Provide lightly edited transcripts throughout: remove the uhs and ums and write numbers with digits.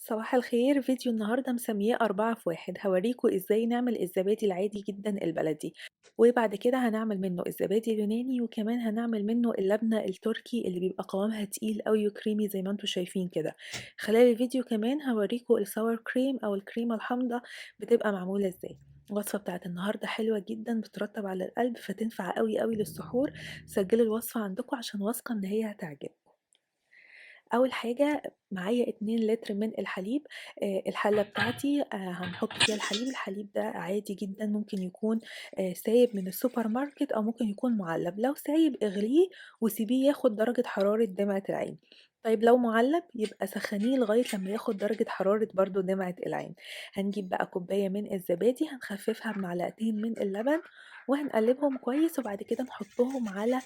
صباح الخير، فيديو النهاردة مسمياه 4 في 1. هوريكم ازاي نعمل الزبادي العادي جدا البلدي، وبعد كده هنعمل منه الزبادي اليوناني، وكمان هنعمل منه اللبنة التركي اللي بيبقى قوامها تقيل قوي وكريمي زي ما انتوا شايفين كده. خلال الفيديو كمان هوريكم الساور كريم او الكريمة الحامضة بتبقى معمولة ازاي. الوصفة بتاعت النهاردة حلوة جدا، بترطب على القلب فتنفع قوي قوي للسحور. سجلوا الوصفة عندكم عشان واثقة ان هي هتعجبكم. أول حاجة معايا 2 لتر من الحليب. الحلة بتاعتي هنحط فيها الحليب ده عادي جدًا، ممكن يكون سايب من السوبر ماركت أو ممكن يكون مُعلّب. لو سايب اغليه وسيبيه ياخد درجة حرارة دمعة العين. طيب لو مُعلّب يبقى سخّنيه لغاية لمّا ياخد درجة حرارة برضه دمعة العين. هنجيب بقى كوباية من الزبادي، هنخففها بمعلقتين من اللبن وهنقلبهم كويس، وبعد كده نحطهم على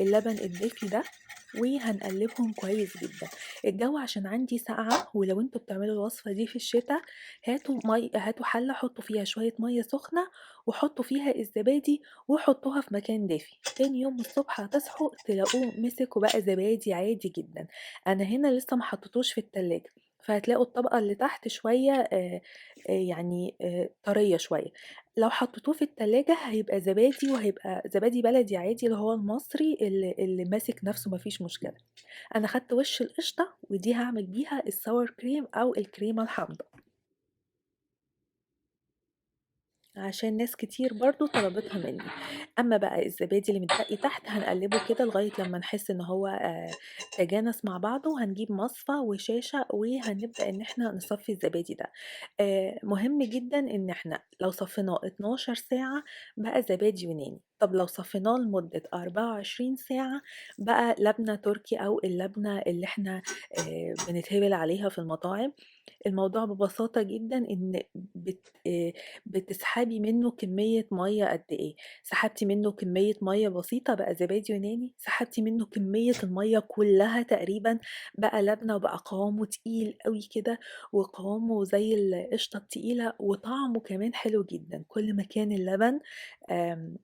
اللبن الدافي ده وهنقلبهم كويس جدًا. الجو عشان عندي ساقعة، ولو أنتم بتعملوا الوصفة دي في الشتا هاتوا حلة حطوا فيها شوية مَيّة سخنة وحطوا فيها الزبادي وحطوها في مكان دافي. تاني يوم الصبح هتصحوا تلاقوه مسك وبقى زبادي عادي جدًا. أنا هنا لسه ما حطيتوش في التلاجة، فهتلاقوا الطبقة اللي تحت شوية يعني طرية شوية. لو حطيتوه في التلاجة هيبقى زبادي، وهيبقى زبادي بلدي عادي اللي هو المصري اللي ماسك نفسه ما فيش مشكلة. أنا خدت وش القشطة ودي هاعمل بيها الsour cream أو الكريمة الحامضة، عشان ناس كتير برضه طلبتها منّي. أمّا بقى الزبادي اللي متبقي تحت هنقلّبه كده لغاية لمّا نحس إن هو تجانس مع بعضه، وهنجيب مصفى وشاشة وهنبدأ إن إحنا نصفّي الزبادي ده. مهم جدًا إن إحنا لو صفّيناه 12 ساعة بقى زبادي يوناني، طب لو صفّيناه لمدة 24 ساعة بقى لبنة تركي أو اللبنة اللي إحنا بنتهبل عليها في المطاعم. الموضوع ببساطة جدًا إن بتسحبي منه كمية مَيّة قد إيه. سحبتِ منه كمية مَيّة بسيطة بقى زبادي يوناني، سحبتِ منه كمية المَيّة كلّها تقريبًا بقى لبنة، وبقى قوامه تقيل أوي كده، وقوامه زي القشطة التقيلة، وطعمه كمان حلو جدًا. كل ما كان اللبن آمم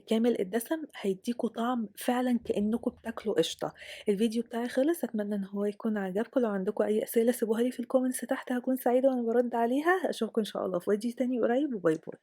كامل الدسم هيدّيكم طعم فعلًا كإنكم بتاكلوا قشطة. الفيديو بتاعي خلص، أتمنى إن هو يكون عجبكم. لو عندكم أي أسئلة سيبوها لي في الكومنتس تحت، هاكون سعيدة وأنا بارد عليها. أشوفكم إن شاء الله في فيديو تاني قريب، وباي باي.